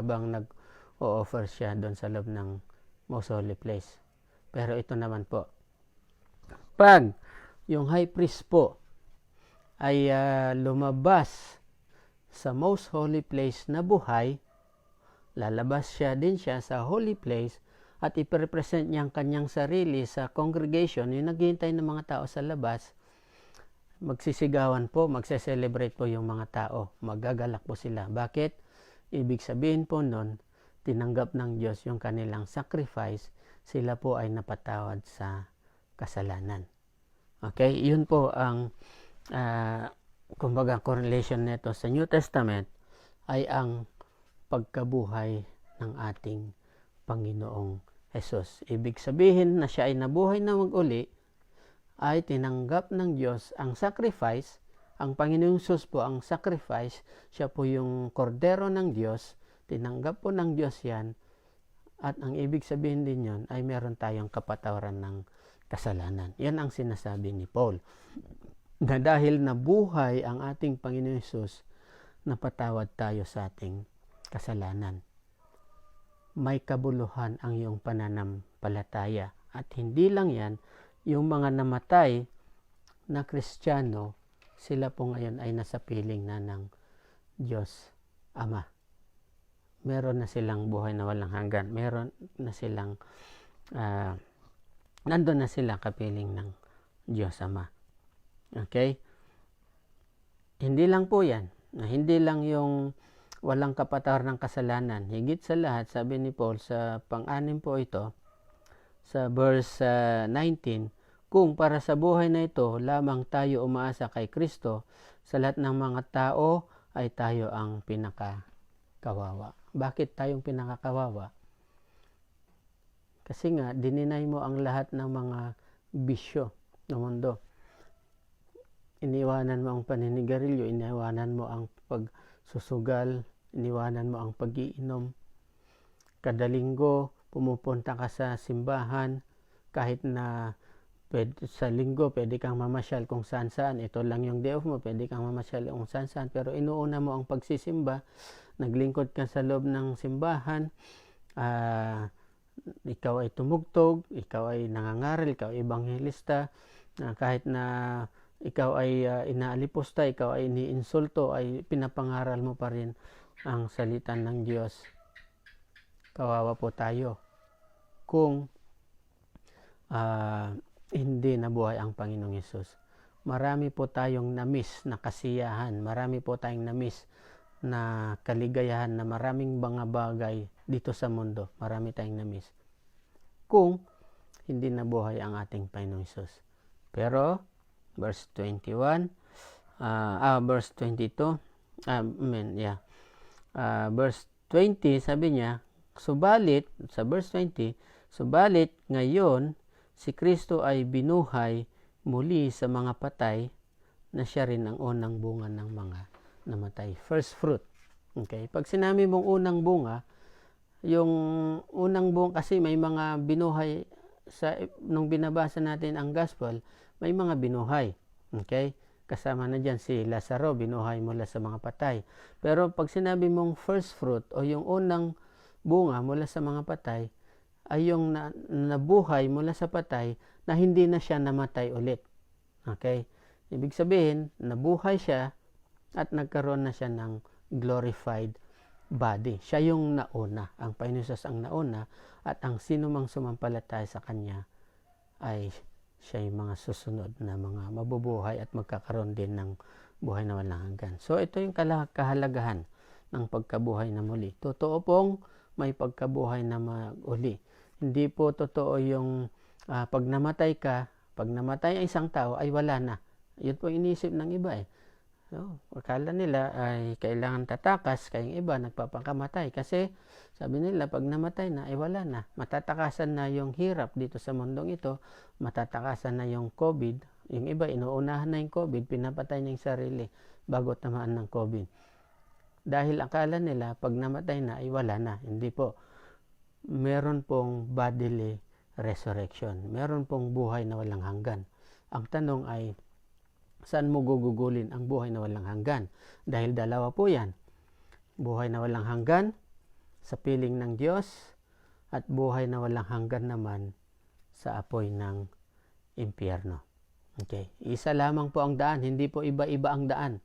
habang nag-o-offer siya doon sa loob ng most holy place. Pero ito naman po, pag yung high priest po ay lumabas sa most holy place na buhay, lalabas din siya sa holy place at iprepresent niya ang kanyang sarili sa congregation, yung naghihintay ng mga tao sa labas. Magsisigawan po, magse-celebrate po yung mga tao, magagalak po sila. Bakit? Ibig sabihin po nun, tinanggap ng Diyos yung kanilang sacrifice, sila po ay napatawad sa kasalanan. Okay, yun po ang kumbaga correlation nito sa New Testament ay ang pagkabuhay ng ating Panginoong Jesus. Ibig sabihin na siya ay nabuhay na mag-uli, ay tinanggap ng Diyos ang sacrifice. Ang Panginoong Jesus po ang sacrifice, siya po yung kordero ng Diyos, tinanggap po ng Diyos yan, at ang ibig sabihin din yun ay meron tayong kapatawaran ng kasalanan. Yan ang sinasabi ni Paul, na dahil nabuhay ang ating Panginoong Jesus, napatawad tayo sa ating kasalanan. May kabuluhan ang iyong pananampalataya, at hindi lang yan, yung mga namatay na Kristiyano, sila po ngayon ay nasa piling na ng Diyos Ama. Meron na silang buhay na walang hanggan. Meron na silang, nandun na sila kapiling ng Diyos Ama. Okay? Hindi lang po yan. Hindi lang yung walang kapatawaran ng kasalanan. Higit sa lahat, sabi ni Paul sa pang-anim po ito, sa verse 19, kung para sa buhay na ito lamang tayo umaasa kay Kristo, sa lahat ng mga tao ay tayo ang pinakakawawa. Bakit tayong pinakakawawa? Kasi nga, dininay mo ang lahat ng mga bisyo ng mundo. Iniwanan mo ang paninigarilyo, iniwanan mo ang pagsusugal, iniwanan mo ang pag-iinom. Kada linggo, pumupunta ka sa simbahan, kahit na sa linggo pwede kang mamasyal kung saan-saan, ito lang yung day off mo, pwede kang mamasyal kung saan-saan, pero inuuna mo ang pagsisimba, naglingkod ka sa loob ng simbahan, ikaw ay tumugtog, ikaw ay nangangaral, ikaw ay ebanghelista, kahit na ikaw ay inaalipusta, ikaw ay iniinsulto, ay pinapangaral mo pa rin ang salita ng Diyos. Kawawa po tayo kung hindi nabuhay ang Panginoong Hesus. Marami po tayong na-miss na kasiyahan, marami po tayong na-miss na kaligayahan, na maraming mga bagay dito sa mundo, marami tayong na-miss kung hindi nabuhay ang ating Panginoong Hesus. Pero verse 21, verse 22, verse 20, sabi niya, subalit, sa verse 20, subalit ngayon, si Kristo ay binuhay muli sa mga patay, na siya rin ang unang bunga ng mga namatay. First fruit. Okay? Pag sinabi mong unang bunga, yung unang bunga kasi may mga binuhay, nung binabasa natin ang gospel, may mga binuhay. Okay? Kasama na dyan si Lazaro, binuhay mula sa mga patay. Pero pag sinabi mong first fruit o yung unang bunga mula sa mga patay, ay yung nabuhay mula sa patay na hindi na siya namatay ulit. Okay? Ibig sabihin, nabuhay siya at nagkaroon na siya ng glorified body. Siya yung nauna. Ang Panginoon Jesus ang nauna, at ang sino mang sumampalataya sa Kanya ay siya yung mga susunod na mga mabubuhay at magkakaroon din ng buhay na walang hanggan. So ito yung kahalagahan ng pagkabuhay na muli. Totoo pong may pagkabuhay na muli. Hindi po totoo yung pag namatay ang isang tao ay wala na. Yun po iniisip ng iba eh. So, akala nila ay kailangan tatakas, kaya yung iba nagpapakamatay. Kasi sabi nila pag namatay na ay wala na. Matatakasan na yung hirap dito sa mundong ito. Matatakasan na yung COVID. Yung iba inuunahan na yung COVID, pinapatay na yung sarili bago tamaan ng COVID. Dahil akala nila pag namatay na ay wala na. Hindi po. Meron pong bodily resurrection. Meron pong buhay na walang hanggan. Ang tanong ay, saan mo gugugulin ang buhay na walang hanggan? Dahil dalawa po yan. Buhay na walang hanggan sa piling ng Diyos at buhay na walang hanggan naman sa apoy ng impyerno. Okay, isa lamang po ang daan, hindi po iba-iba ang daan.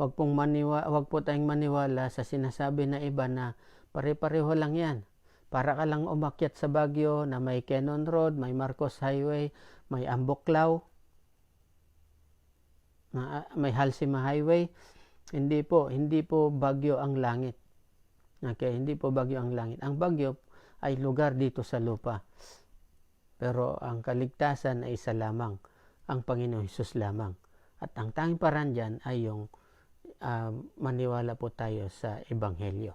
Wag po tayong maniwala sa sinasabi na iba na pare-pareho lang yan. Para ka lang umakyat sa Baguio na may Cannon Road, may Marcos Highway, may Ambuklaw, may Halsima Highway. Hindi po Baguio ang langit. Okay, hindi po Baguio ang langit. Ang Baguio ay lugar dito sa lupa. Pero ang kaligtasan ay isa lamang, ang Panginoong Hesus lamang. At ang tanging paraan dyan ay yung maniwala po tayo sa Ebanghelyo,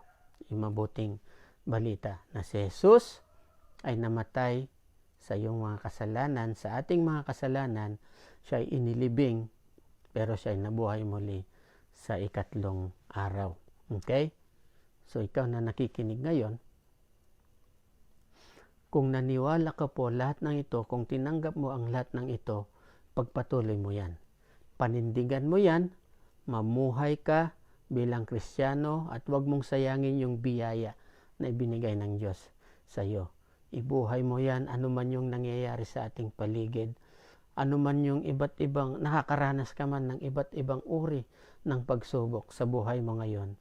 yung mabuting balita na si Jesus ay namatay sa iyong mga kasalanan, sa ating mga kasalanan. Siya ay inilibing, pero siya ay nabuhay muli sa ikatlong araw. Okay? So ikaw na nakikinig ngayon, kung naniwala ka po lahat ng ito, kung tinanggap mo ang lahat ng ito, pagpatuloy mo yan. Panindigan mo yan, mamuhay ka bilang Kristiyano at huwag mong sayangin yung biyaya na ibinigay ng Diyos sa iyo. Ibuhay mo yan, anuman yung nangyayari sa ating paligid, anuman yung iba't ibang, nakakaranas ka man ng iba't ibang uri ng pagsubok sa buhay mo ngayon.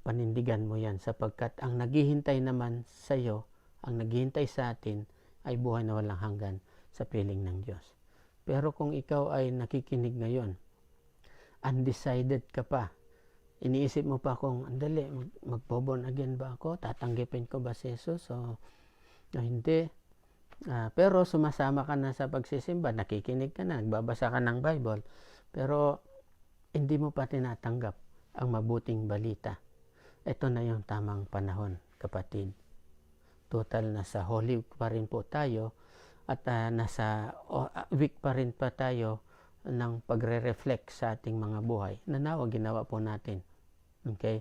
Panindigan mo yan sapagkat ang naghihintay naman sa iyo, ang naghihintay sa atin ay buhay na walang hanggan sa piling ng Diyos. Pero kung ikaw ay nakikinig ngayon, undecided ka pa, iniisip mo pa kung, andali, magbo-born again ba ako? Tatanggipin ko ba si Jesus? O hindi. Pero sumasama ka na sa pagsisimba, nakikinig ka na, nagbabasa ka ng Bible, pero hindi mo pa tinatanggap ang mabuting balita. Ito na yung tamang panahon, kapatid. Total, nasa Holy Week pa rin po tayo at nasa week pa rin pa tayo ng pagre-reflect sa ating mga buhay na nawa ginawa po natin. Okay?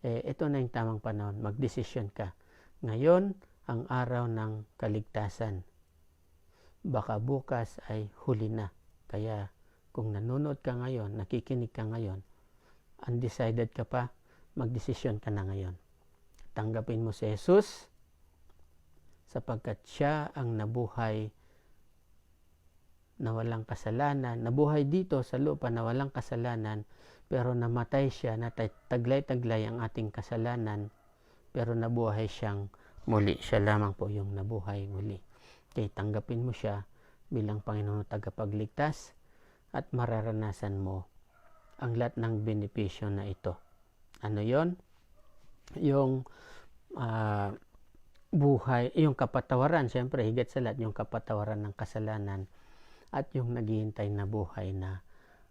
Ito na yung tamang panahon. Magdesisyon ka. Ngayon, ang araw ng kaligtasan. Baka bukas ay huli na. Kaya, kung nanonood ka ngayon, nakikinig ka ngayon, undecided ka pa, magdesisyon ka na ngayon. Tanggapin mo si Jesus sapagkat siya ang nabuhay na walang kasalanan, nabuhay dito sa lupa na walang kasalanan, pero namatay siya, taglay-taglay ang ating kasalanan, pero nabuhay siyang muli. Siya lamang po yung nabuhay muli. Kaya tanggapin mo siya bilang Panginoon tagapagligtas at mararanasan mo ang lahat ng benepisyo na ito. Ano yon? Yung buhay, yung kapatawaran, siyempre higit sa lahat yung kapatawaran ng kasalanan at yung naghihintay na buhay na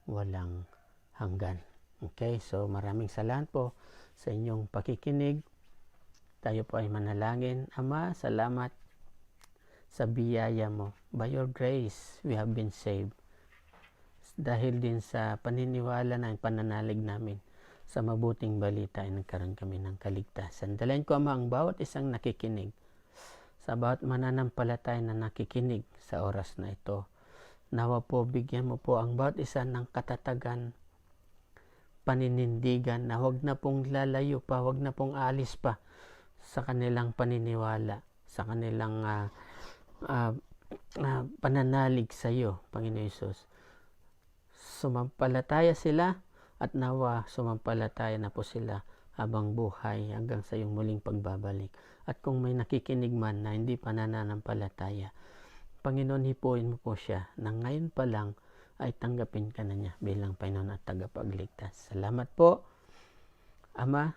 walang hanggan. Okay, so maraming salamat po sa inyong pakikinig. Tayo po ay manalangin. Ama, salamat sa biyaya mo. By your grace, we have been saved. Dahil din sa paniniwala na pananalig namin sa mabuting balita ay nagkaroon kami ng kaligtasan. Dalayan ko, Ama, ang bawat isang nakikinig, sa bawat mananampalataya na nakikinig sa oras na ito. Nawa po, bigyan mo po ang bawat isa ng katatagan, paninindigan na huwag na pong lalayo pa, huwag na pong alis pa sa kanilang paniniwala, sa kanilang pananalig sa iyo, Panginoon Hesus. Sumampalataya sila at nawa sumampalataya na po sila habang buhay hanggang sa iyong muling pagbabalik. At kung may nakikinig man na hindi pa nananampalataya, Panginoon, hipuin mo po siya na ngayon pa lang ay tanggapin ka na niya bilang Panginoon at tagapagligtas. Salamat po, Ama,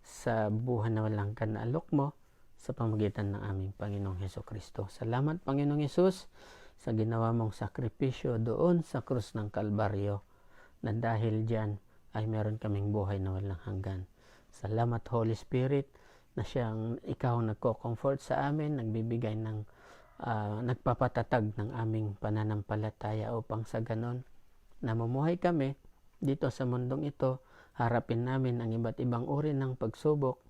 sa buhay na walang kanaalok mo sa pamagitan ng aming Panginoong Hesukristo. Salamat, Panginoong Hesus, sa ginawa mong sakripisyo doon sa krus ng Kalbaryo, na dahil dyan ay meron kaming buhay na walang hanggan. Salamat, Holy Spirit, na siyang ikaw nagko-comfort sa amin, nagbibigay ng nagpapatatag ng aming pananampalataya upang sa ganon namumuhay kami dito sa mundong ito, harapin namin ang iba't ibang uri ng pagsubok,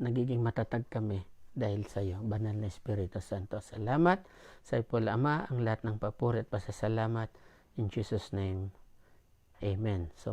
nagiging matatag kami dahil sa iyo, Banal na Espiritu Santo. Salamat sa iyo, Ama, ang lahat ng papuri at pasasalamat in Jesus' name. Amen. So